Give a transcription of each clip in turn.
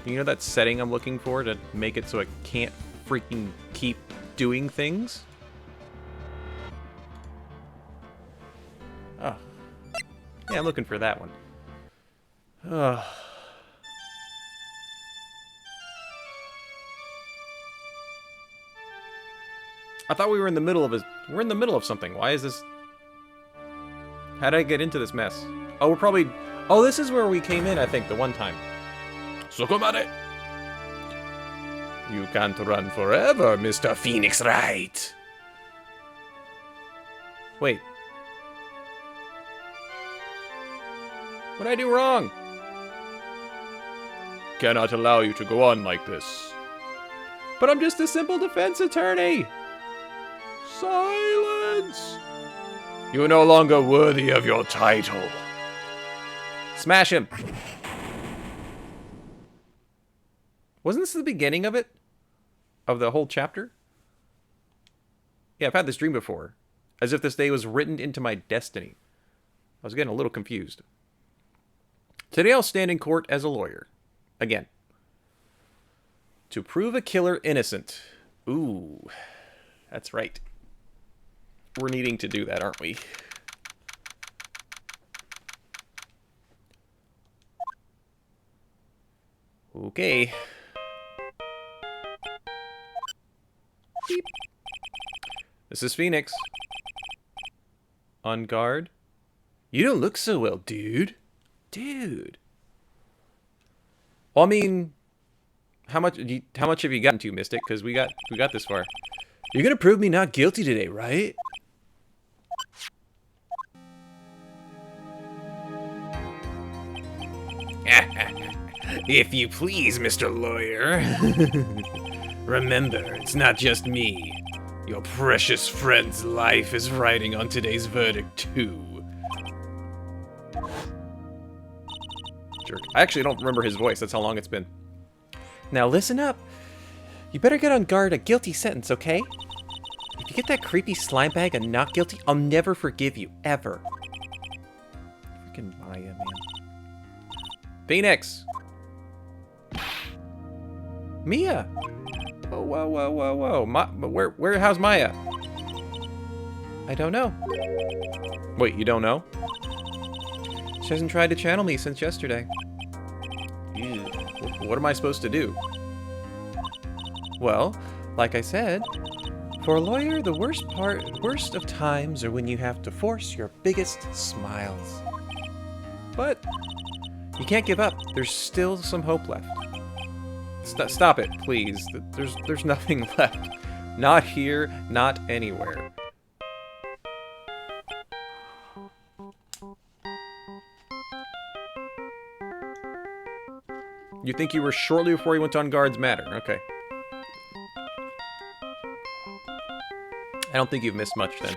You know that setting I'm looking for to make it so it can't freaking keep doing things? Oh. Yeah, I'm looking for that one. Ugh. I thought we were in the middle of we're in the middle of something. Why is this? How did I get into this mess? Oh, we're probably... Oh, this is where we came in, I think, the one time. Sokomare! You can't run forever, Mr. Phoenix Wright. Wait. What did I do wrong? Cannot allow you to go on like this. But I'm just a simple defense attorney. Silence! You are no longer worthy of your title. Smash him. Wasn't this the beginning of it? Of the whole chapter? Yeah, I've had this dream before. As if this day was written into my destiny. I was getting a little confused. Today I'll stand in court as a lawyer. Again. To prove a killer innocent. Ooh. That's right. We're needing to do that, aren't we? Okay. Beep. This is Phoenix. On guard. You don't look so well, dude. Dude. Well, I mean, how much have you gotten to, Mystic? Because we got this far. You're gonna prove me not guilty today, right? If you please, Mr. Lawyer. Remember, it's not just me. Your precious friend's life is riding on today's verdict, too. Jerk. I actually don't remember his voice. That's how long it's been. Now listen up. You better get on guard a guilty sentence, okay? If you get that creepy slime bag and not guilty, I'll never forgive you, ever. Freaking Maya, man. Phoenix! Mia! Whoa, whoa, whoa, whoa, whoa. How's Maya? I don't know. Wait, you don't know? She hasn't tried to channel me since yesterday. Ew. What am I supposed to do? Well, like I said, for a lawyer, the worst of times are when you have to force your biggest smiles. But you can't give up. There's still some hope left. Stop it, please. There's nothing left. Not here, not anywhere. You think you were shortly before you went on guard's matter? Okay. I don't think you've missed much then.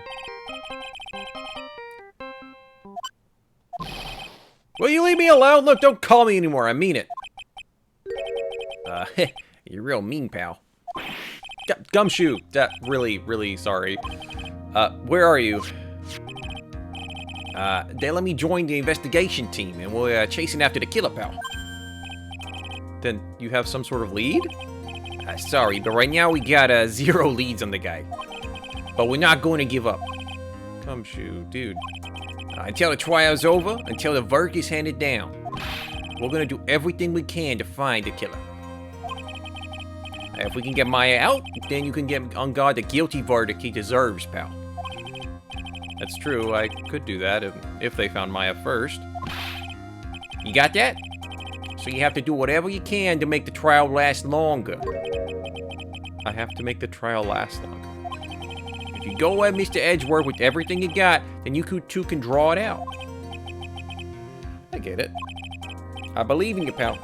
Will you leave me alone? Look, don't call me anymore. I mean it. You're real mean, pal. Gumshoe. Really sorry. Where are you? They let me join the investigation team, and we're chasing after the killer, pal. Then you have some sort of lead? Sorry, but right now we got 0 leads on the guy. But we're not going to give up. Gumshoe, dude. Until the trial's over, until the verdict is handed down, we're going to do everything we can to find the killer. If we can get Maya out, then you can get on guard the guilty verdict he deserves, pal. That's true, I could do that if they found Maya first. You got that? So you have to do whatever you can to make the trial last longer. I have to make the trial last longer. If you go at Mr. Edgeworth with everything you got, then you two can draw it out. I get it. I believe in you, pal.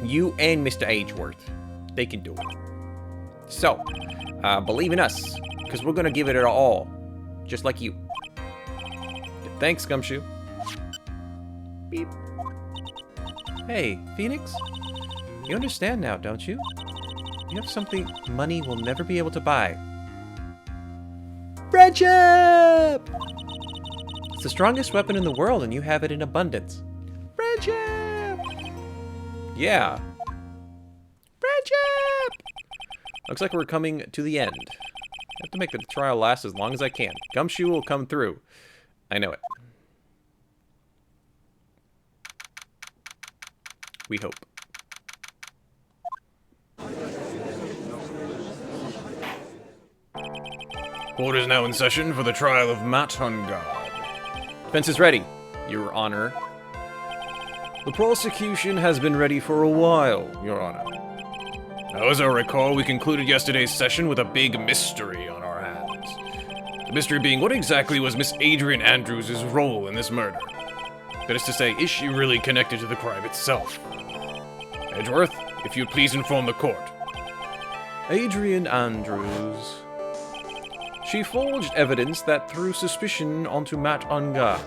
You and Mr. Edgeworth. They can do it. So, believe in us, because we're going to give it our all. Just like you. Thanks, Gumshoe. Beep. Hey, Phoenix? You understand now, don't you? You have something money will never be able to buy. Friendship! It's the strongest weapon in the world, and you have it in abundance. Friendship! Yeah. Ketchup! Looks like we're coming to the end. I have to make the trial last as long as I can. Gumshoe will come through. I know it. We hope. Court is now in session for the trial of Matt Hungard. Defense is ready, Your Honor. The prosecution has been ready for a while, Your Honor. Now, as I recall, we concluded yesterday's session with a big mystery on our hands. The mystery being, what exactly was Miss Adrian Andrews' role in this murder? That is to say, is she really connected to the crime itself? Edgeworth, if you'd please inform the court. Adrian Andrews. She forged evidence that threw suspicion onto Matt Hungard,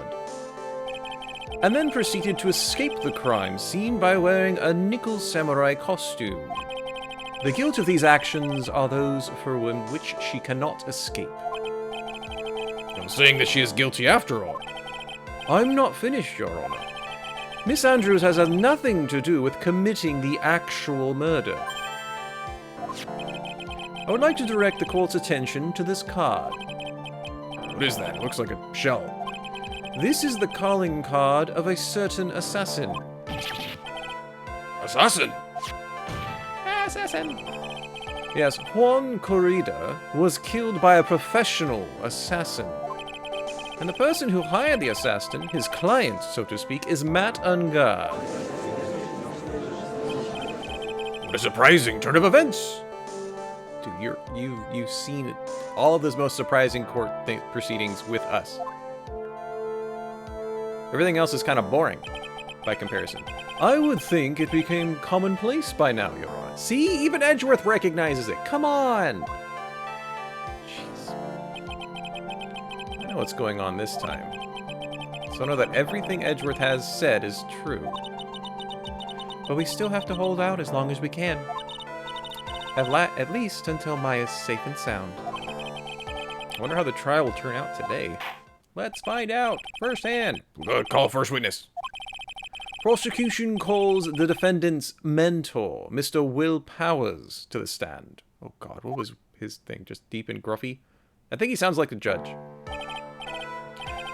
and then proceeded to escape the crime scene by wearing a nickel samurai costume. The guilt of these actions are those for which she cannot escape. I'm saying that she is guilty after all. I'm not finished, Your Honor. Miss Andrews has had nothing to do with committing the actual murder. I would like to direct the court's attention to this card. What is that? It looks like a shell. This is the calling card of a certain assassin. Assassin? Assassin! Yes, Juan Corrida was killed by a professional assassin. And the person who hired the assassin, his client, so to speak, is Matt Hungard. What a surprising turn of events! Dude, you've seen all of those most surprising court proceedings with us. Everything else is kind of boring, by comparison. I would think it became commonplace by now, Your Honor. See? Even Edgeworth recognizes it. Come on! Jeez. I know what's going on this time. So I know that everything Edgeworth has said is true. But we still have to hold out as long as we can. At least until Maya's safe and sound. I wonder how the trial will turn out today. Let's find out firsthand. Good, call first witness. Prosecution calls the defendant's mentor, Mr. Will Powers, to the stand. Oh God, what was his thing? Just deep and gruffy? I think he sounds like the judge.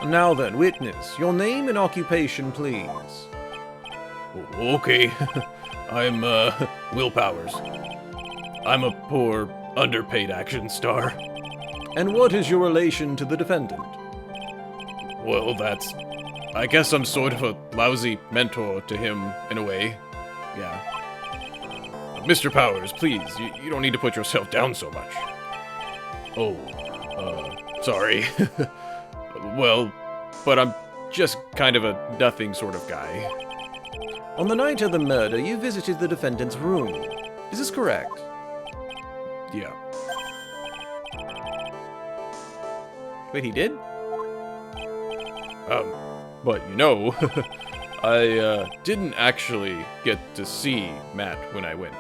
Now then, witness, your name and occupation, please. Okay, I'm, Will Powers. I'm a poor, underpaid action star. And what is your relation to the defendant? Well, I guess I'm sort of a lousy mentor to him, in a way. Yeah. Mr. Powers, please, you don't need to put yourself down so much. Oh, sorry. Well, but I'm just kind of a nothing sort of guy. On the night of the murder, you visited the defendant's room. Is this correct? Yeah. Wait, he did? But you know, I, didn't actually get to see Matt when I went.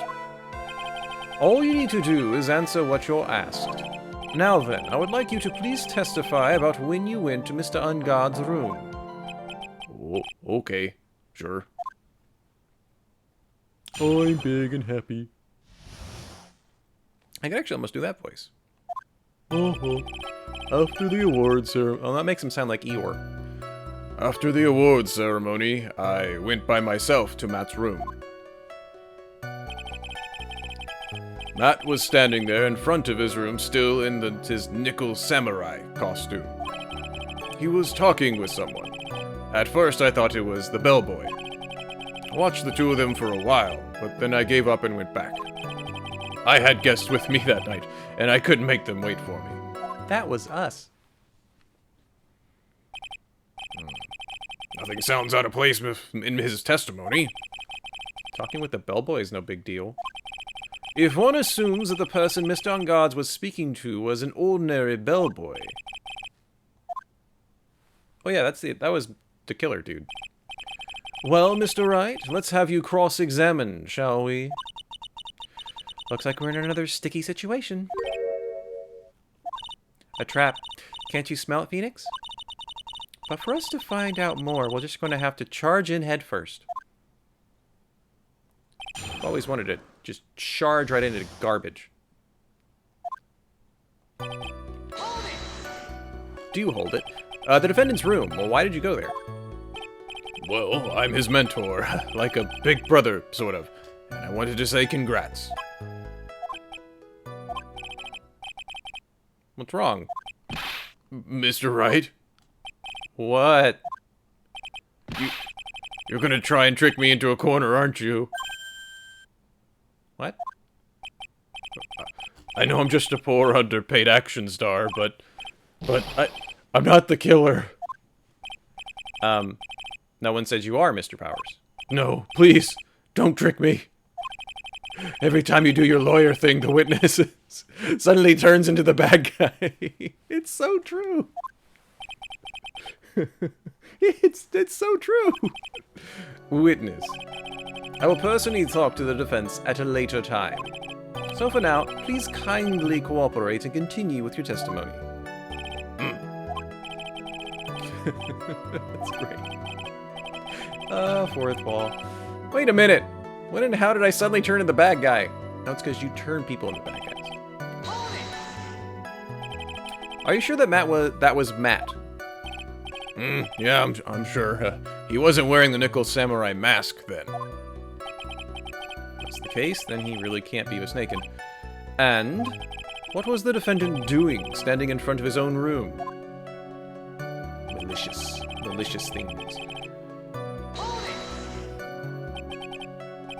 All you need to do is answer what you're asked. Now then, I would like you to please testify about when you went to Mr. Hungard's room. Oh, okay, sure. I'm big and happy. I can actually almost do that voice. After the awards ceremony... Oh, that makes him sound like Eeyore. After the awards ceremony, I went by myself to Matt's room. Matt was standing there in front of his room, still in his nickel samurai costume. He was talking with someone. At first, I thought it was the bellboy. I watched the two of them for a while, but then I gave up and went back. I had guests with me that night, and I couldn't make them wait for me. That was us. Nothing sounds out of place in his testimony. Talking with the bellboy is no big deal. If one assumes that the person Mr. Hungard was speaking to was an ordinary bellboy... Oh yeah, that was the killer dude. Well, Mr. Wright, let's have you cross-examine, shall we? Looks like we're in another sticky situation. A trap. Can't you smell it, Phoenix? But for us to find out more, we're just going to have to charge in head first. I've always wanted to just charge right into garbage. Do you hold it? The defendant's room. Well, why did you go there? Well, I'm his mentor, like a big brother, sort of. And I wanted to say congrats. What's wrong? Mr. Wright? What? You're gonna try and trick me into a corner, aren't you? What? I know I'm just a poor, underpaid action star, but I'm not the killer. No one says you are, Mr. Powers. No, please, don't trick me. Every time you do your lawyer thing, the witness suddenly turns into the bad guy. It's so true. It's so true. Witness. I will personally talk to the defense at a later time. So for now, please kindly cooperate and continue with your testimony. That's great. Fourth wall. Wait a minute. When and how did I suddenly turn into the bad guy? No, it's because you turn people into bad guys. Are you sure that that was Matt? Yeah, I'm sure. He wasn't wearing the Nickel Samurai mask then. If that's the case, then he really can't be mistaken. And what was the defendant doing, standing in front of his own room? Malicious things.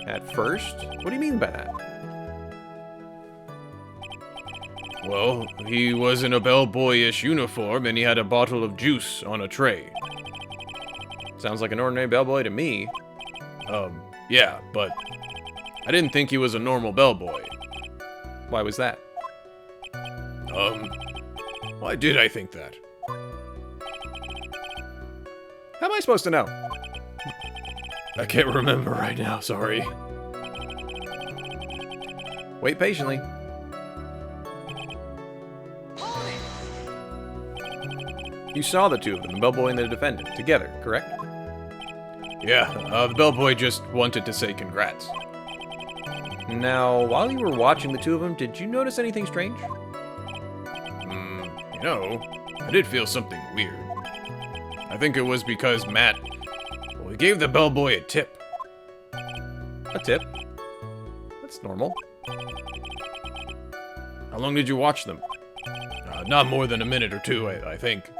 At first? What do you mean by that? Well, he was in a bellboyish uniform and he had a bottle of juice on a tray. Sounds like an ordinary bellboy to me. Yeah, but I didn't think he was a normal bellboy. Why was that? Why did I think that? How am I supposed to know? I can't remember right now, sorry. Wait patiently. You saw the two of them, the bellboy and the defendant, together, correct? Yeah, the bellboy just wanted to say congrats. Now, while you were watching the two of them, did you notice anything strange? You know, I did feel something weird. I think it was because Matt, well, he gave the bellboy a tip. A tip? That's normal. How long did you watch them? Not more than a minute or two, I think.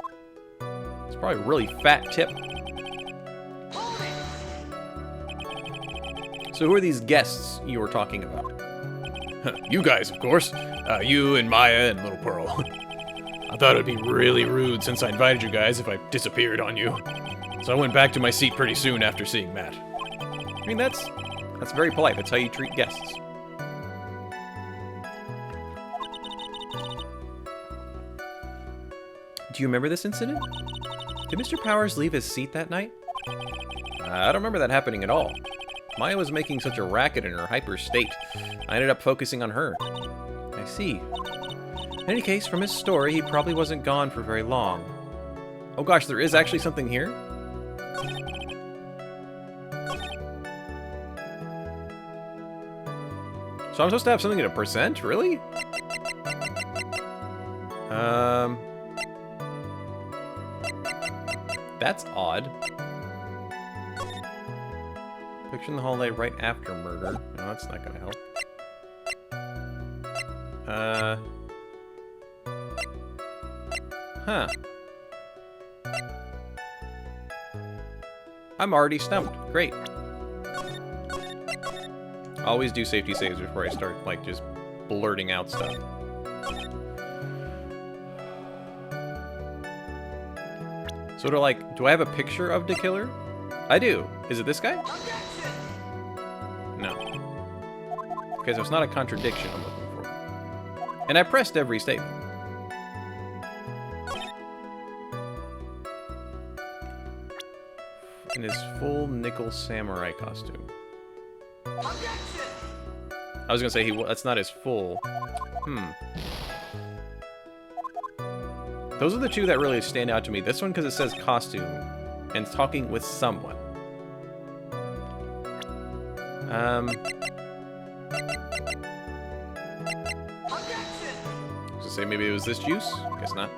It's probably a really fat tip. So who are these guests you were talking about? You guys, of course. You and Maya and Little Pearl. I thought it'd be really rude since I invited you guys if I disappeared on you. So I went back to my seat pretty soon after seeing Matt. I mean, that's very polite. That's how you treat guests. Do you remember this incident? Did Mr. Powers leave his seat that night? I don't remember that happening at all. Maya was making such a racket in her hyper state. I ended up focusing on her. I see. In any case, from his story, he probably wasn't gone for very long. Oh gosh, there is actually something here? So I'm supposed to have something at a percent? Really? That's odd. Picture in the hallway right after murder. No, that's not gonna help. Huh. I'm already stumped. Great. Always do safety saves before I start, like, just blurting out stuff. So do I have a picture of the killer? I do. Is it this guy? No. Okay, so it's not a contradiction I'm looking for. And I pressed every statement. In his full nickel samurai costume. I was gonna say that's not his full. Those are the two that really stand out to me. This one because it says costume and talking with someone. say maybe it was this juice? Guess not.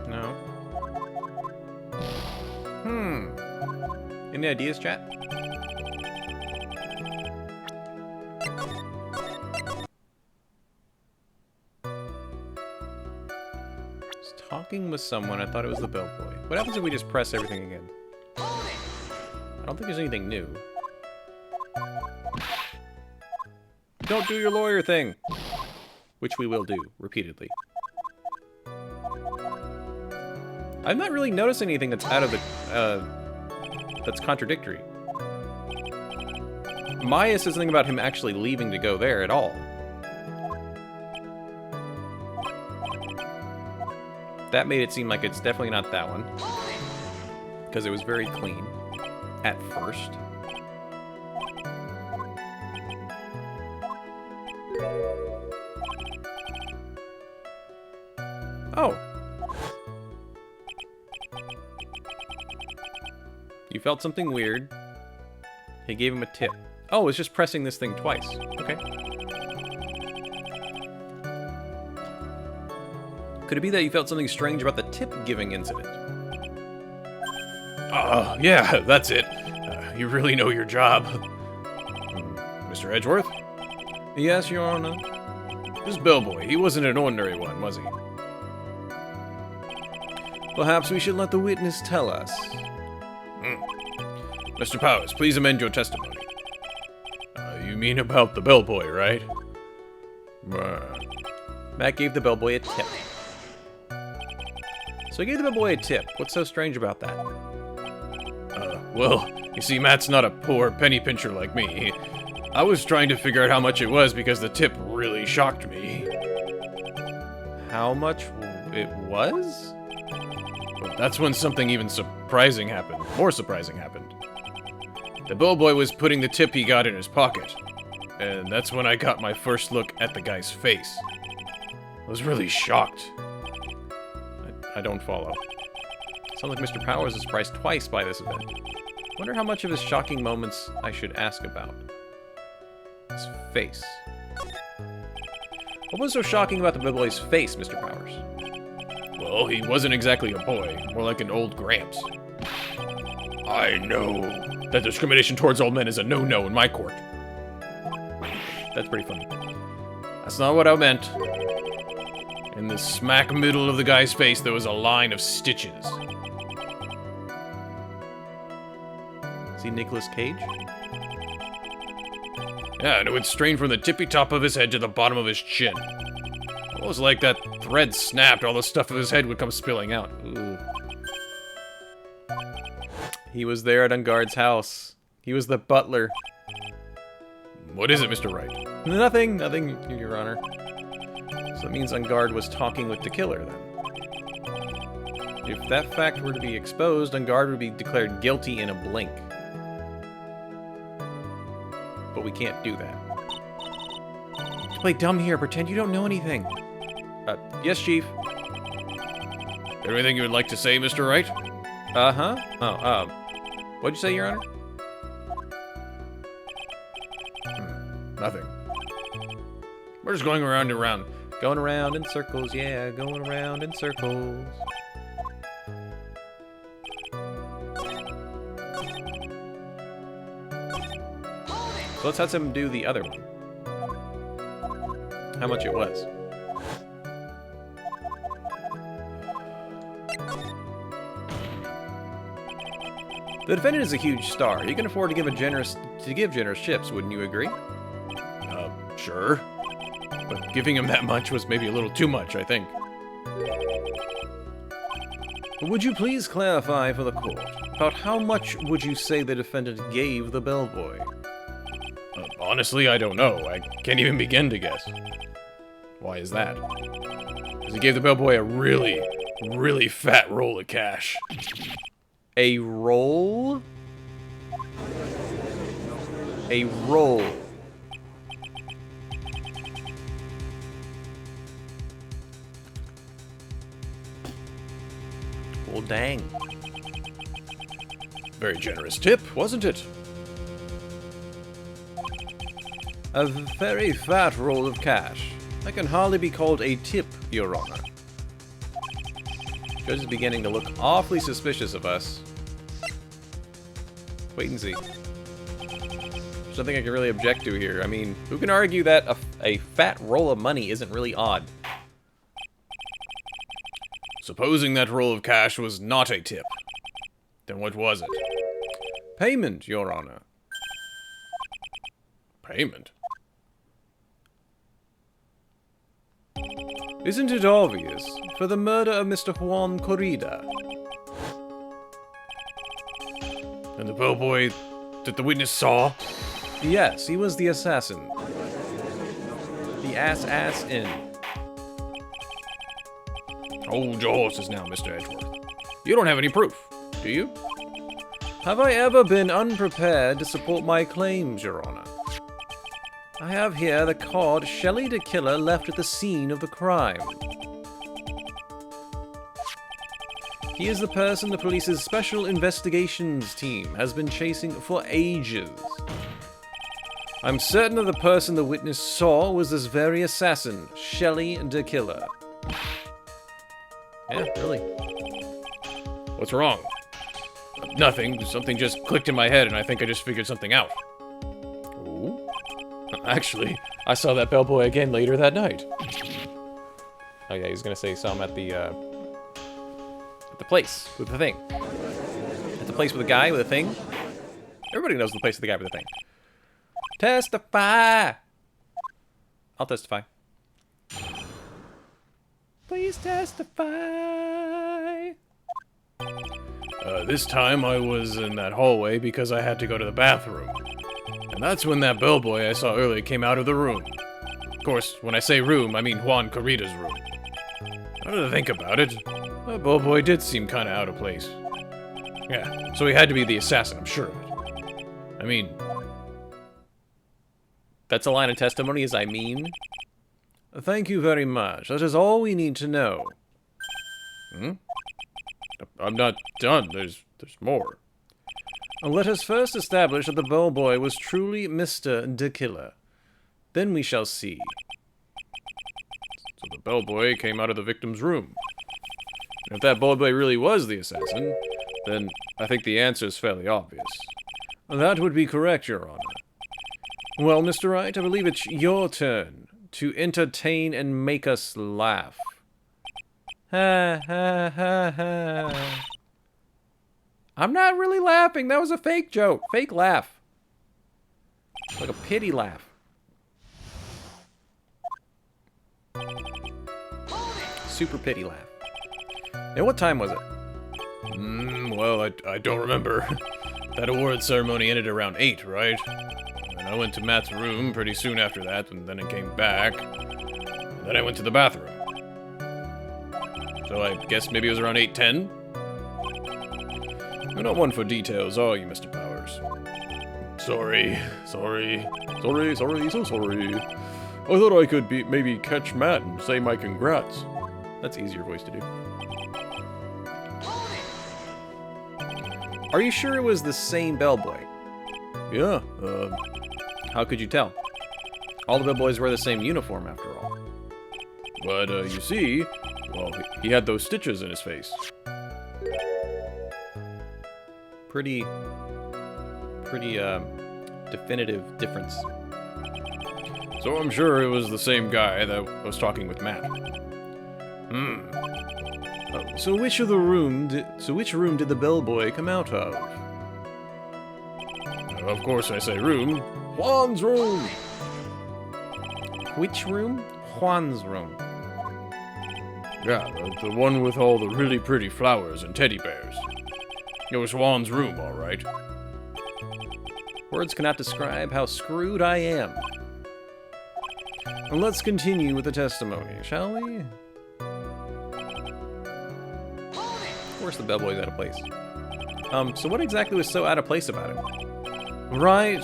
No. Any ideas, chat? Was talking with someone. I thought it was the bellboy. What happens if we just press everything again? I don't think there's anything new. Don't do your lawyer thing! Which we will do, repeatedly. I'm not really noticing anything that's out of the, that's contradictory. Maya says something about him actually leaving to go there at all. That made it seem like it's definitely not that one. Because it was very clean. At first. Oh. You felt something weird. He gave him a tip. Oh, it's just pressing this thing twice. Okay. Could it be that you felt something strange about the tip-giving incident? Yeah, that's it. You really know your job. Mr. Edgeworth? Yes, Your Honor. This bellboy, he wasn't an ordinary one, was he? Perhaps we should let the witness tell us. Mr. Powers, please amend your testimony. You mean about the bellboy, right? Matt gave the bellboy a tip. So he gave the bellboy a tip. What's so strange about that? Well, you see, Matt's not a poor penny pincher like me. I was trying to figure out how much it was because the tip really shocked me. How much it was? Well, that's when something even surprising happened. More surprising happened. The bellboy was putting the tip he got in his pocket. And that's when I got my first look at the guy's face. I was really shocked. I don't follow. Sounds like Mr. Powers is surprised twice by this event. Wonder how much of his shocking moments I should ask about. His face. What was so shocking about the bellboy's face, Mr. Powers? Well, he wasn't exactly a boy, more like an old gramps. I know that discrimination towards old men is a no-no in my court. That's pretty funny. That's not what I meant. In the smack middle of the guy's face, there was a line of stitches. Is he Nicolas Cage? Yeah, and it would strain from the tippy top of his head to the bottom of his chin. Almost like that thread snapped, all the stuff of his head would come spilling out. Ooh. He was there at Ungard's house. He was the butler. What is it, Mr. Wright? Nothing, Your Honor. So that means Ungard was talking with the killer, then. If that fact were to be exposed, Ungard would be declared guilty in a blink. But we can't do that. Play dumb here, pretend you don't know anything. Yes, Chief. Anything you would like to say, Mr. Wright? Uh-huh. Oh, what'd you say, Your Honor? Nothing. We're just going around and around. Going around in circles, yeah, going around in circles. So let's have him do the other one. How much it was. The defendant is a huge star. He can afford to give generous chips, wouldn't you agree? Sure. But giving him that much was maybe a little too much, I think. Would you please clarify for the court, about how much would you say the defendant gave the bellboy? Honestly, I don't know. I can't even begin to guess. Why is that? Because he gave the bellboy a really, really fat roll of cash. A roll? A roll. Well, dang. Very generous tip, wasn't it? A very fat roll of cash. That can hardly be called a tip, Your Honor. Judge is beginning to look awfully suspicious of us. Wait and see. There's nothing I can really object to here. I mean, who can argue that a fat roll of money isn't really odd? Supposing that roll of cash was not a tip, then what was it? Payment, Your Honor. Payment? Isn't it obvious? For the murder of Mr. Juan Corrida. And the bellboy that the witness saw? Yes, he was the assassin. The ass-in. Hold your horses now, Mr. Edgeworth. You don't have any proof, do you? Have I ever been unprepared to support my claims, Your Honor? I have here the card Shelley the Killer left at the scene of the crime. He is the person the police's special investigations team has been chasing for ages. I'm certain that the person the witness saw was this very assassin, Shelley the Killer. Yeah, really. What's wrong? Nothing. Something just clicked in my head and I think I just figured something out. Ooh. Actually, I saw that bellboy again later that night. Oh yeah, he's gonna say something at the place with the thing. At the place with the guy with the thing. Everybody knows the place with the guy with the thing. Testify! I'll testify. Please testify! This time I was in that hallway because I had to go to the bathroom. And that's when that bellboy I saw earlier came out of the room. Of course, when I say room, I mean Juan Corrida's room. Now that I think about it, that bellboy did seem kind of out of place. Yeah, so he had to be the assassin, I'm sure of it. I mean... That's a line of testimony, as I mean. Thank you very much. That is all we need to know. Hmm? I'm not done. There's more. Let us first establish that the bellboy was truly Mr. the Killer. Then we shall see. So the bellboy came out of the victim's room. And if that bellboy really was the assassin, then I think the answer is fairly obvious. That would be correct, Your Honor. Well, Mr. Wright, I believe it's your turn to entertain and make us laugh. Ha ha ha ha. I'm not really laughing. That was a fake joke. Fake laugh. Like a pity laugh. Super pity laugh. And what time was it? Well, I don't remember. That award ceremony ended around 8, right? And I went to Matt's room pretty soon after that, and then I came back. And then I went to the bathroom. So I guess maybe it was around 8:10? You're not one for details, are you, Mr. Powers? Sorry. So sorry. I thought I could maybe catch Matt and say my congrats. That's easier voice to do. Are you sure it was the same bellboy? Yeah, How could you tell? All the bellboys wear the same uniform, after all. But, you see, well, he had those stitches in his face. Pretty, definitive difference. So I'm sure it was the same guy that was talking with Matt. So which room did the bellboy come out of? Of course I say room. Juan's room! Which room? Juan's room. Yeah, the one with all the really pretty flowers and teddy bears. It was Juan's room, all right. Words cannot describe how screwed I am. Let's continue with the testimony, shall we? course the bellboy's out of place. So what exactly was so out of place about him? Right.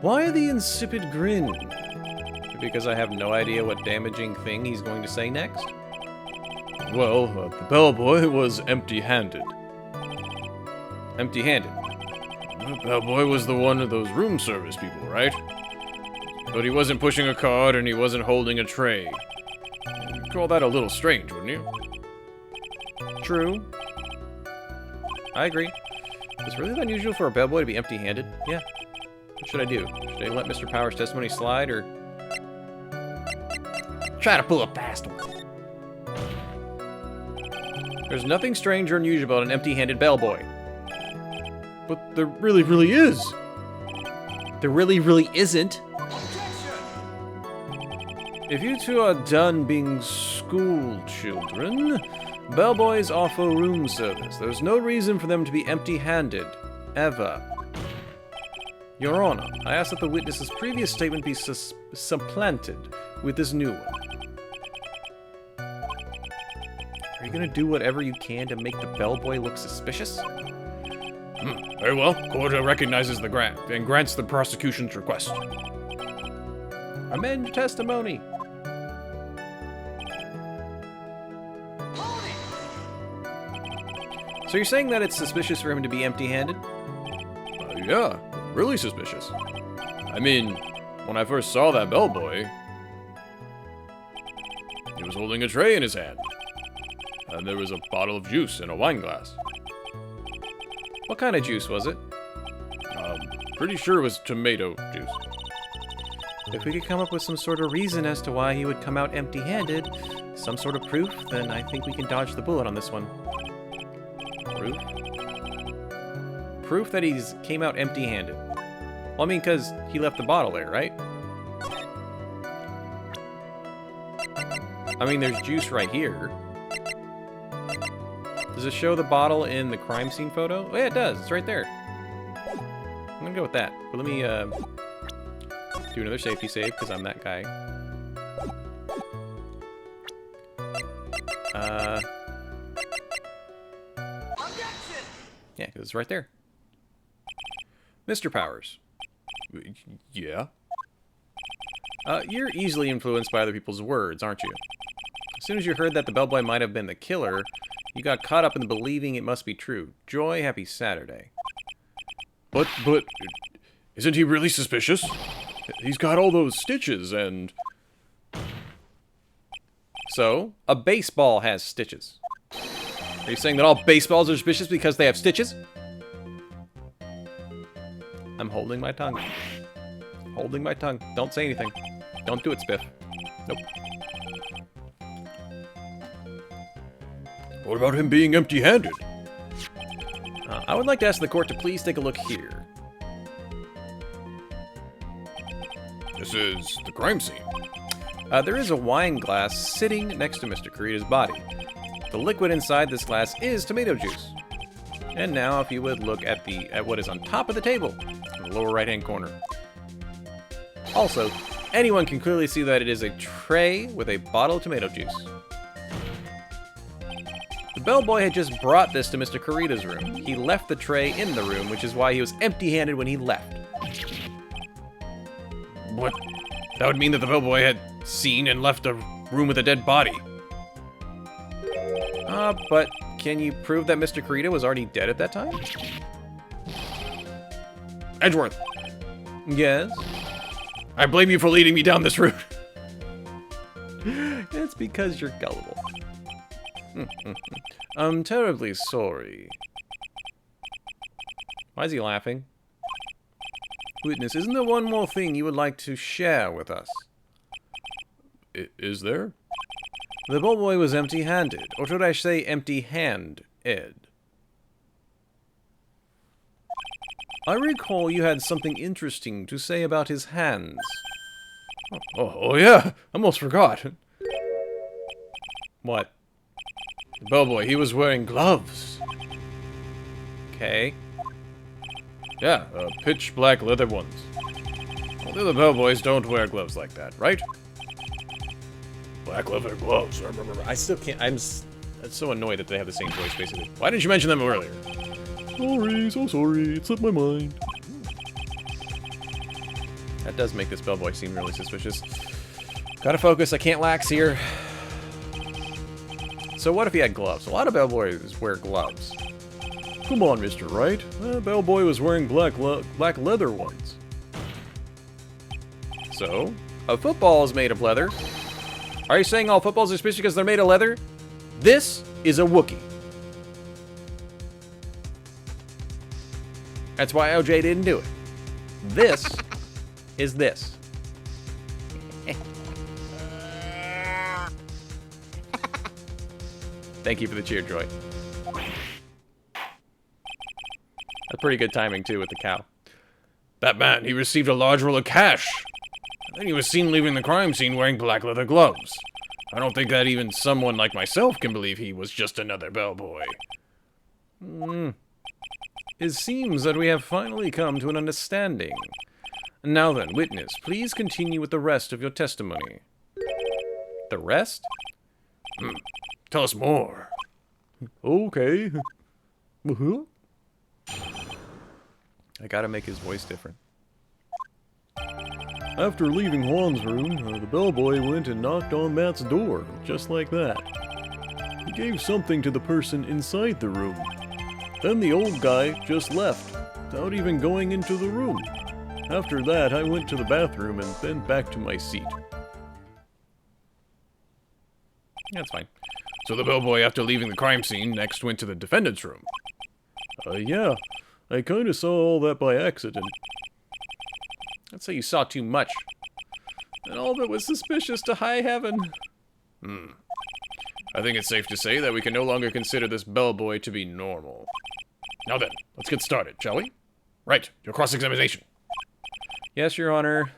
Why the insipid grin? Because I have no idea what damaging thing he's going to say next? Well, the bellboy was empty-handed. Empty-handed? The bellboy was the one of those room service people, right? But he wasn't pushing a cart and he wasn't holding a tray. You'd call that a little strange, wouldn't you? True. I agree. It's really unusual for a bellboy to be empty-handed. Yeah. What should I do? Should I let Mr. Power's testimony slide, or try to pull a fast one? There's nothing strange or unusual about an empty-handed bellboy. But there really is. There really isn't. If you two are done being school children, bellboys offer room service. There's no reason for them to be empty-handed. Ever. Your Honor, I ask that the witness's previous statement be supplanted with this new one. Are you gonna do whatever you can to make the bellboy look suspicious? Very well. Court recognizes the grant and grants the prosecution's request. Amend testimony. So you're saying that it's suspicious for him to be empty-handed? Yeah, really suspicious. I mean, when I first saw that bellboy, he was holding a tray in his hand. And there was a bottle of juice in a wine glass. What kind of juice was it? Pretty sure it was tomato juice. If we could come up with some sort of reason as to why he would come out empty-handed, some sort of proof, then I think we can dodge the bullet on this one. Proof? Proof that he's came out empty-handed. Well, I mean, because he left the bottle there, right? I mean, there's juice right here. Does it show the bottle in the crime scene photo? Oh, yeah, it does. It's right there. I'm gonna go with that. But let me, do another safety save, because I'm that guy. Yeah, because it's right there. Mr. Powers. Yeah? You're easily influenced by other people's words, aren't you? As soon as you heard that the bellboy might have been the killer, you got caught up in believing it must be true. Joy, happy Saturday. But, isn't he really suspicious? He's got all those stitches and... So, a baseball has stitches. Are you saying that all baseballs are suspicious because they have stitches? I'm holding my tongue. Holding my tongue. Don't say anything. Don't do it, Spiff. Nope. What about him being empty-handed? I would like to ask the court to please take a look here. This is the crime scene. There is a wine glass sitting next to Mr. Kurita's body. The liquid inside this glass is tomato juice. And now, if you would look at what is on top of the table, in the lower right-hand corner. Also, anyone can clearly see that it is a tray with a bottle of tomato juice. The bellboy had just brought this to Mr. Kurita's room. He left the tray in the room, which is why he was empty-handed when he left. What? That would mean that the bellboy had seen and left a room with a dead body. But can you prove that Mr. Kurita was already dead at that time? Edgeworth. Yes? I blame you for leading me down this route. It's because you're gullible. I'm terribly sorry. Why is he laughing? Witness, isn't there one more thing you would like to share with us? Is there? The bellboy was empty-handed, or should I say empty-hand-ed. I recall you had something interesting to say about his hands. Oh yeah, almost forgot. What? The bellboy, he was wearing gloves. Okay. Yeah, pitch black leather ones. Well, the other bellboys don't wear gloves like that, right? Black leather gloves. I still can't. I'm That's so annoyed that they have the same voice, basically. Why didn't you mention them earlier? Sorry, so sorry. It slipped my mind. That does make this bellboy seem really suspicious. Gotta focus, I can't lax here. So what if he had gloves? A lot of bellboys wear gloves. Come on, Mr. Wright. That bellboy was wearing black leather ones. So? A football is made of leather. Are you saying all footballs are suspicious because they're made of leather? This is a Wookiee. That's why OJ didn't do it. This is this. Thank you for the cheer, Joy. That's pretty good timing, too, with the cow. That man, he received a large roll of cash. Then he was seen leaving the crime scene wearing black leather gloves. I don't think that even someone like myself can believe he was just another bellboy. It seems that we have finally come to an understanding. Now then, witness, please continue with the rest of your testimony. The rest? Tell us more. Okay. I gotta make his voice different. After leaving Juan's room, the bellboy went and knocked on Matt's door, just like that. He gave something to the person inside the room. Then the old guy just left, without even going into the room. After that, I went to the bathroom and then back to my seat. That's fine. So the bellboy, after leaving the crime scene, next went to the defendant's room. Yeah. I kinda saw all that by accident. I'd say you saw too much. And all of it was suspicious to high heaven. I think it's safe to say that we can no longer consider this bellboy to be normal. Now then, let's get started, shall we? Right, your cross-examination. Yes, Your Honor.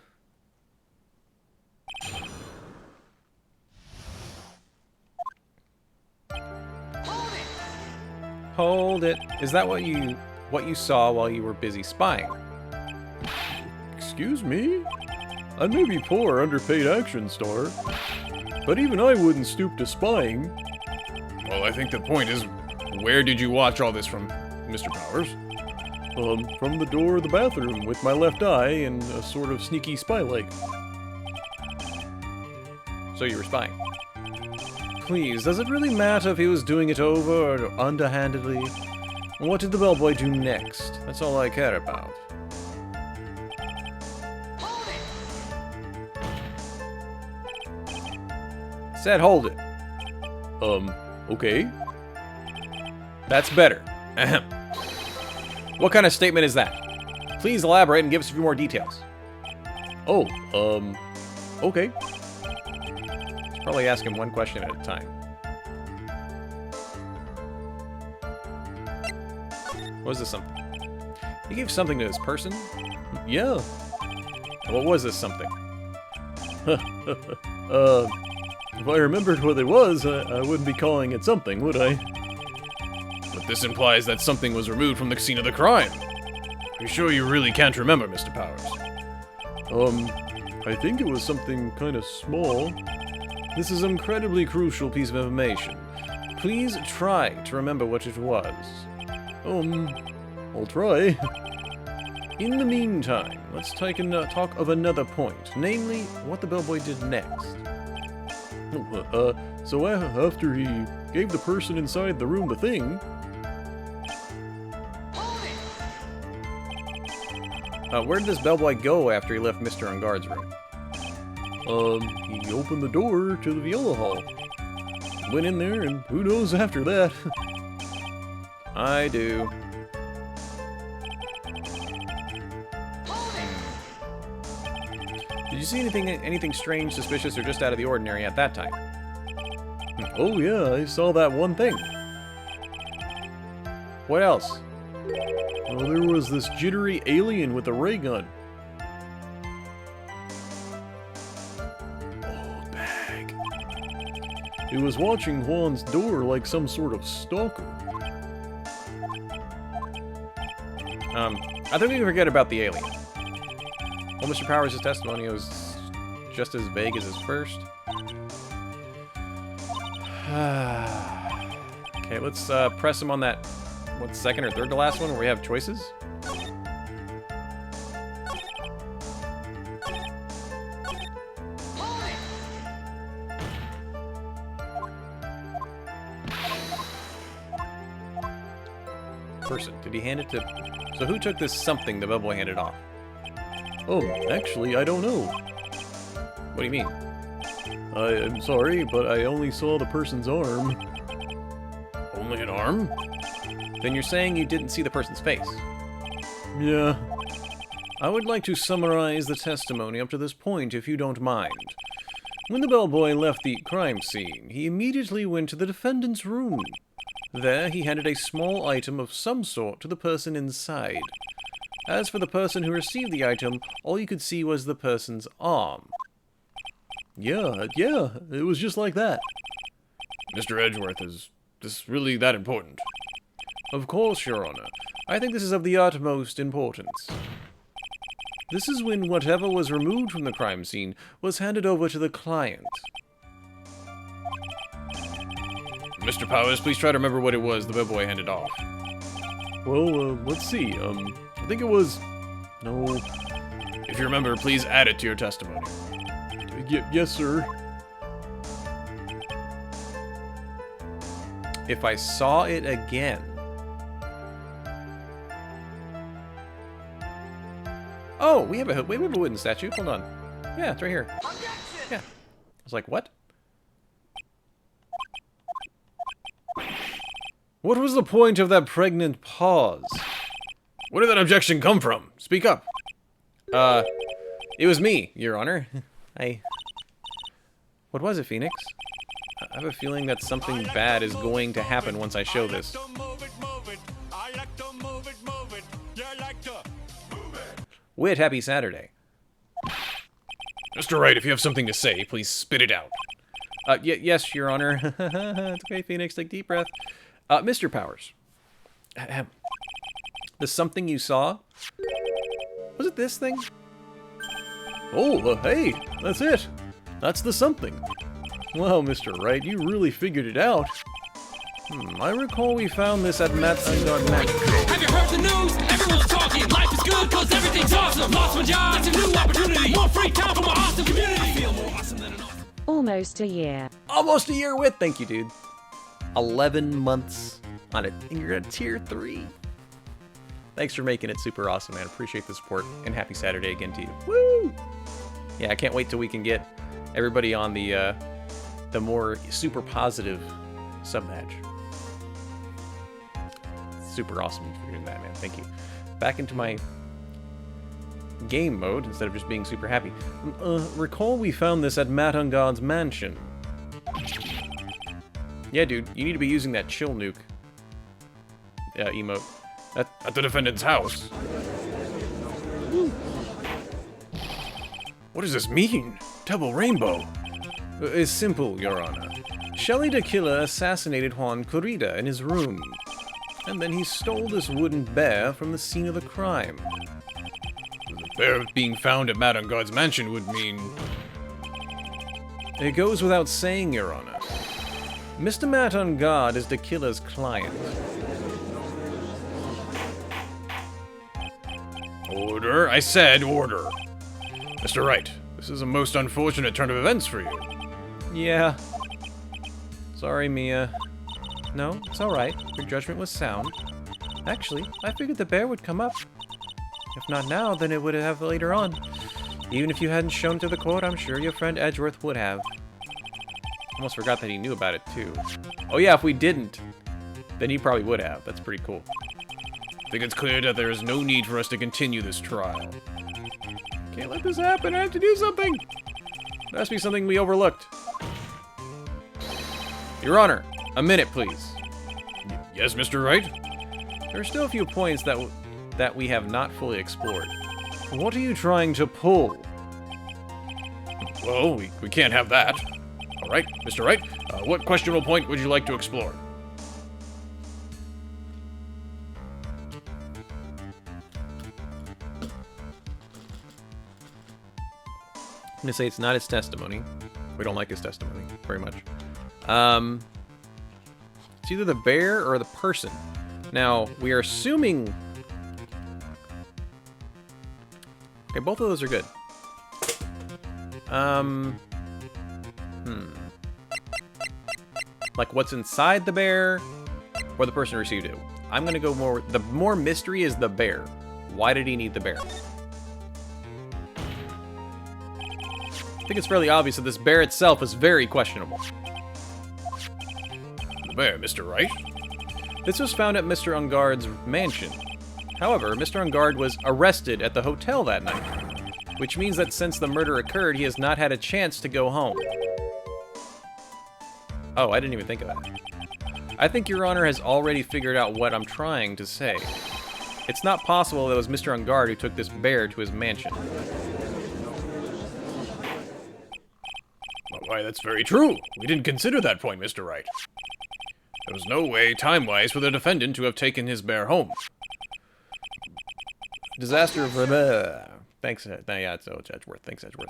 Hold it. Is that what you saw while you were busy spying? Excuse me? I may be poor, underpaid action star, but even I wouldn't stoop to spying. Well, I think the point is, where did you watch all this from, Mr. Powers? From the door of the bathroom with my left eye and a sort of sneaky spy-like. So you were spying. Please, does it really matter if he was doing it over or underhandedly? What did the bellboy do next? That's all I care about. Said hold it. Okay. That's better. Ahem. What kind of statement is that? Please elaborate and give us a few more details. Oh, okay. Probably ask him one question at a time. Was this something? He gave something to this person? Yeah. What was this something? If I remembered what it was, I wouldn't be calling it something, would I? But this implies that something was removed from the scene of the crime. Are you sure you really can't remember, Mr. Powers? I think it was something kind of small. This is an incredibly crucial piece of information. Please try to remember what it was. I'll try. In the meantime, let's talk of another point, namely, what the bellboy did next. So after he gave the person inside the room the thing... Where did this bellboy go after he left Mr. Unguard's room? He opened the door to the Viola Hall. Went in there, and who knows after that. I do. Did you see anything strange, suspicious, or just out of the ordinary at that time? Oh yeah, I saw that one thing. What else? Oh, there was this jittery alien with a ray gun. Oh, bag. It was watching Juan's door like some sort of stalker. I think we can forget about the alien. Well, Mr. Powers' testimony was just as vague as his first. Okay, let's press him on that, what, second or third to last one where we have choices? Person. Did he hand it to... So who took this something the bellboy handed off? Oh, actually, I don't know. What do you mean? I'm sorry, but I only saw the person's arm. Only an arm? Then you're saying you didn't see the person's face? Yeah. I would like to summarize the testimony up to this point, if you don't mind. When the bellboy left the crime scene, he immediately went to the defendant's room. There, he handed a small item of some sort to the person inside. As for the person who received the item, all you could see was the person's arm. Yeah, it was just like that. Mr. Edgeworth, is this really that important? Of course, Your Honor. I think this is of the utmost importance. This is when whatever was removed from the crime scene was handed over to the client. Mr. Powers, please try to remember what it was the bellboy handed off. Well, let's see. I think it was... No... If you remember, please add it to your testimony. Yes, sir. If I saw it again... Oh, we have a wooden statue. Hold on. Yeah, it's right here. Yeah. I was like, what? What was the point of that pregnant pause? Where did that objection come from? Speak up. It was me, Your Honor. What was it, Phoenix? I have a feeling that something bad is going to happen once I show this. Wit, happy Saturday. Mr. Wright, if you have something to say, please spit it out. Yes, Your Honor. It's okay, Phoenix. Take a deep breath. Mr. Powers. The something you saw? Was it this thing? Oh, hey, that's it. That's the something. Wow, Mr. Wright, you really figured it out. I recall we found this at Matt. Have you heard the news? Everyone's talking. Life is good because everything's awesome. Lost my job. It's a new opportunity. More free time for my awesome community. I feel more awesome than an awesome. Almost a year. Almost a year with. Thank you, dude. 11 months on it. And you're at tier 3. Thanks for making it super awesome, man. Appreciate the support. And happy Saturday again to you. Woo! Yeah, I can't wait till we can get everybody on the more super positive sub-match. Super awesome for doing that, man. Thank you. Back into my game mode instead of just being super happy. Recall we found this at Matt on God's mansion. Yeah, dude, you need to be using that chill nuke emote. At the defendant's house. What does this mean? Double rainbow. It's simple, Your Honor. Shelley the Killer assassinated Juan Corrida in his room. And then he stole this wooden bear from the scene of the crime. The bear being found at Madame God's mansion would mean... It goes without saying, Your Honor. Mr. Matt on God is the killer's client. Order? I said order. Mr. Wright, this is a most unfortunate turn of events for you. Yeah. Sorry, Mia. No, it's alright. Your judgment was sound. Actually, I figured the bear would come up. If not now, then it would have later on. Even if you hadn't shown to the court, I'm sure your friend Edgeworth would have. Almost forgot that he knew about it, too. Oh yeah, if we didn't, then he probably would have. That's pretty cool. I think it's clear that there is no need for us to continue this trial. Can't let this happen. I have to do something. There has to be something we overlooked. Your Honor, a minute, please. Yes, Mr. Wright? There are still a few points that we have not fully explored. What are you trying to pull? Well, we can't have that. All right, Mr. Wright, what questionable point would you like to explore? I'm gonna say it's not his testimony. We don't like his testimony very much. It's either the bear or the person. Now, we are assuming... Okay, both of those are good. Like what's inside the bear, or the person who received it. I'm gonna go more... The more mystery is the bear. Why did he need the bear? I think it's fairly obvious that this bear itself is very questionable. The bear, Mr. Wright? This was found at Mr. Ungard's mansion. However, Mr. Ungard was arrested at the hotel that night, which means that since the murder occurred, he has not had a chance to go home. Oh, I didn't even think of that. I think Your Honor has already figured out what I'm trying to say. It's not possible that it was Mr. Ungard who took this bear to his mansion. Why, that's very true. We didn't consider that point, Mr. Wright. There was no way, time-wise, for the defendant to have taken his bear home. Disaster of... Thanks, yeah, it's Edgeworth. Thanks, Edgeworth.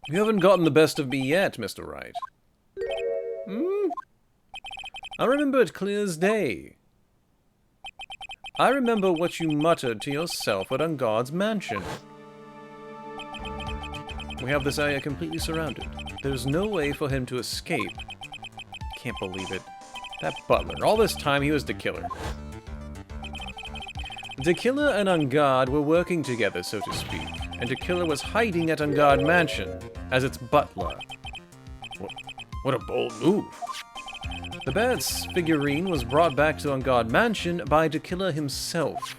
You haven't gotten the best of me yet, Mr. Wright. I remember it clear as day. I remember what you muttered to yourself at Ungard's mansion. We have this area completely surrounded. There's no way for him to escape. Can't believe it. That butler. All this time he was the killer. The killer and Ungard were working together, so to speak, and the killer was hiding at Ungard Mansion as its butler. What a bold move. The bat's figurine was brought back to Ungard Mansion by the killer himself.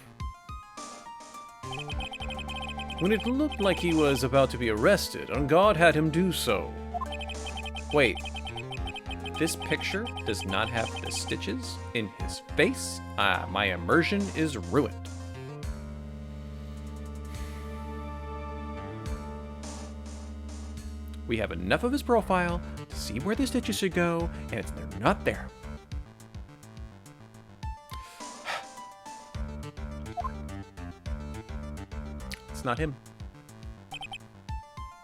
When it looked like he was about to be arrested, Ungard had him do so. Wait, this picture does not have the stitches in his face? My immersion is ruined. We have enough of his profile to see where the stitches should go, and they're not there. It's not him.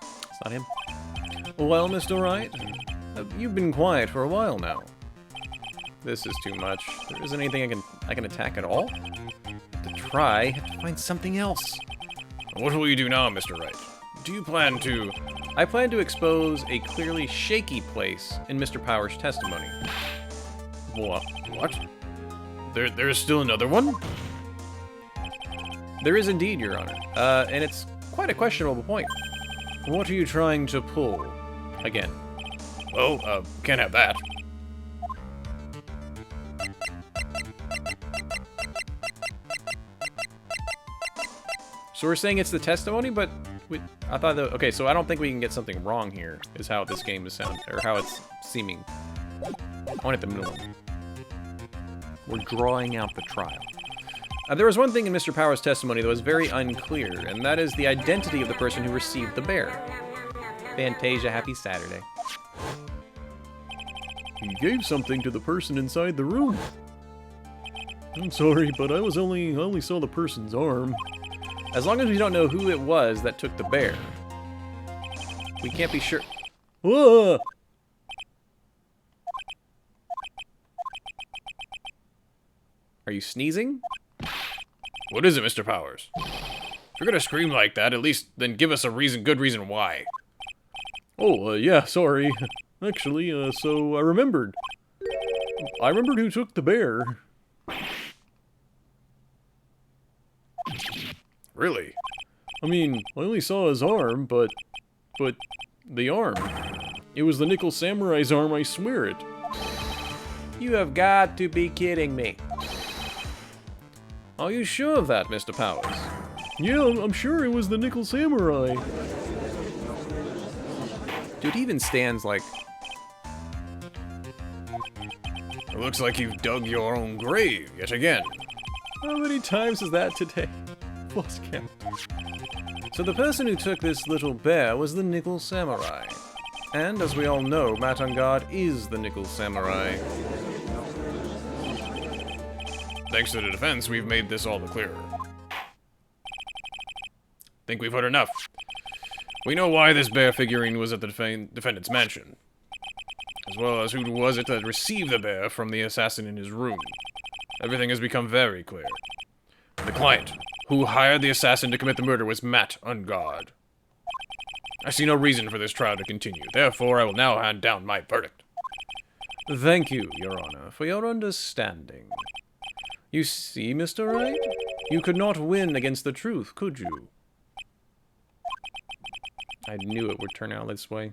It's not him. Well, Mr. Wright, you've been quiet for a while now. This is too much. There isn't anything I can attack at all. Have to try. Have to find something else. What will you do now, Mr. Wright? Do you plan to... I plan to expose a clearly shaky place in Mr. Power's testimony. What? There's still another one? There is indeed, Your Honor. And it's quite a questionable point. What are you trying to pull? Again. Well, can't have that. So we're saying it's the testimony, but I thought that... Okay, so I don't think we can get something wrong here, is how this game is sounding, or how it's seeming. I want it the middle one. We're drawing out the trial. There was one thing in Mr. Power's testimony that was very unclear, and that is the identity of the person who received the bear. Fantasia, happy Saturday. He gave something to the person inside the room. I'm sorry, but I only saw the person's arm. As long as we don't know who it was that took the bear, we can't be sure. Whoa! Are you sneezing? What is it, Mr. Powers? If you're gonna scream like that, at least then give us a good reason why. Oh, yeah, sorry. Actually, so I remembered. I remembered who took the bear. Really? I mean, I only saw his arm, but the arm. It was the Nickel Samurai's arm, I swear it. You have got to be kidding me. Are you sure of that, Mr. Powers? Yeah, I'm sure it was the Nickel Samurai. Dude, he even stands like... It looks like you've dug your own grave yet again. How many times is that today? Lost count. So the person who took this little bear was the Nickel Samurai. And as we all know, Matt Ungard is the Nickel Samurai. Thanks to the defense, we've made this all the clearer. Think we've heard enough. We know why this bear figurine was at the defendant's mansion. as well as who was it that received the bear from the assassin in his room. Everything has become very clear. The client who hired the assassin to commit the murder was Matt Ungard. I see no reason for this trial to continue. Therefore, I will now hand down my verdict. Thank you, Your Honor, for your understanding. You see, Mr. Wright? You could not win against the truth, could you? I knew it would turn out this way.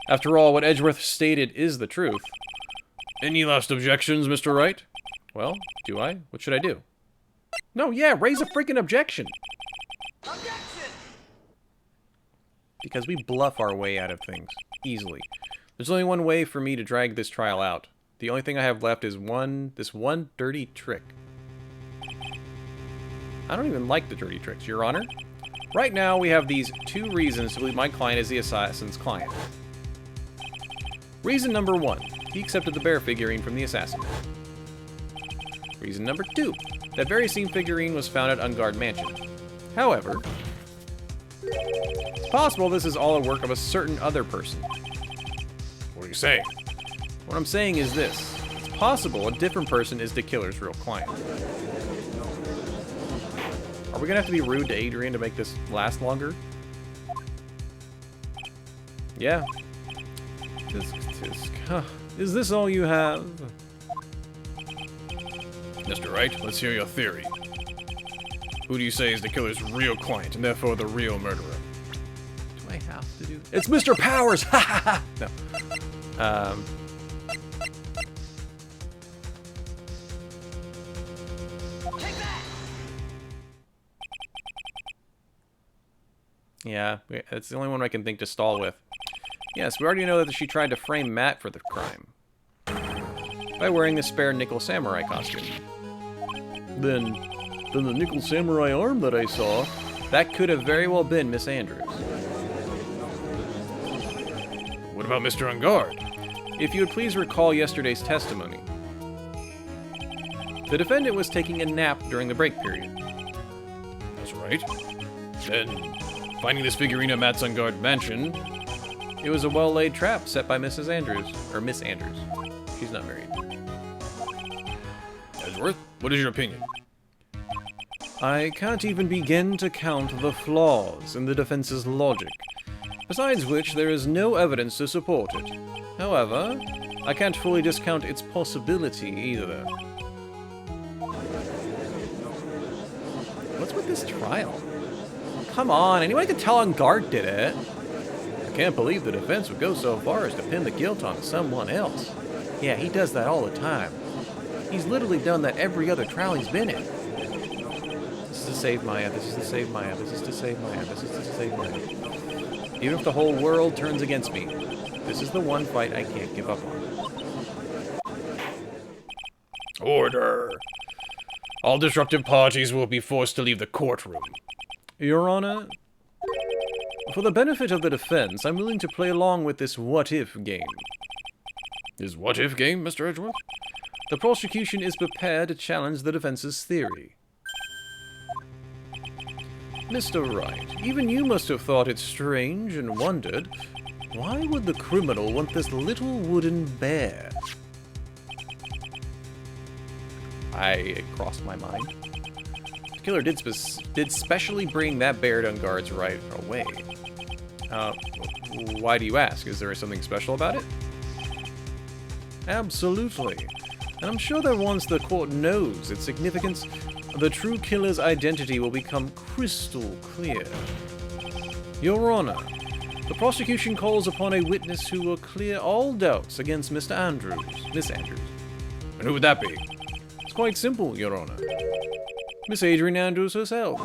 After all, what Edgeworth stated is the truth. Any last objections, Mr. Wright? Well, do I? What should I do? No, yeah, raise a freaking objection! Because we bluff our way out of things. Easily. There's only one way for me to drag this trial out. The only thing I have left is this one dirty trick. I don't even like the dirty tricks, Your Honor. Right now, we have these 2 reasons to believe my client is the assassin's client. Reason number 1. He accepted the bear figurine from the assassin. Reason number 2. That very same figurine was found at Ungard Mansion. However, it's possible this is all a work of a certain other person. What are you saying? What I'm saying is this. It's possible a different person is the killer's real client. Are we gonna have to be rude to Adrian to make this last longer? Yeah. Is this all you have? Mr. Wright, let's hear your theory. Who do you say is the killer's real client, and therefore the real murderer? Do I have to do... It's Mr. Powers! Ha ha ha! No. Yeah, it's the only one I can think to stall with. Yes, we already know that she tried to frame Matt for the crime. By wearing the spare nickel samurai costume. Then the nickel samurai arm that I saw... That could have very well been Miss Andrews. What about Mr. Ungard? If you would please recall yesterday's testimony. The defendant was taking a nap during the break period. That's right. Then, finding this figurine at Matt's Ungard mansion... It was a well-laid trap set by Mrs. Andrews. Or Miss Andrews. She's not married. Edgeworth, what is your opinion? I can't even begin to count the flaws in the defense's logic. Besides which, there is no evidence to support it. However, I can't fully discount its possibility either. What's with this trial? Come on, anyone can tell Ungard did it. I can't believe the defense would go so far as to pin the guilt on someone else. Yeah, he does that all the time. He's literally done that every other trial he's been in. This is to save Maya, this is to save Maya, this is to save Maya, this is to save Maya. Even if the whole world turns against me, this is the one fight I can't give up on. Order! All disruptive parties will be forced to leave the courtroom. Your Honor, for the benefit of the defense, I'm willing to play along with this what-if game. This what-if game, Mr. Edgeworth? The prosecution is prepared to challenge the defense's theory. Mr. Wright, even you must have thought it strange and wondered, why would the criminal want this little wooden bear? It crossed my mind. The killer did specially bring that bear to Ungard's right away. Why do you ask? Is there something special about it? Absolutely. And I'm sure that once the court knows its significance, the true killer's identity will become crystal clear. Your Honor, the prosecution calls upon a witness who will clear all doubts against Miss Andrews. And who would that be? It's quite simple, Your Honor. Miss Adrian Andrews herself.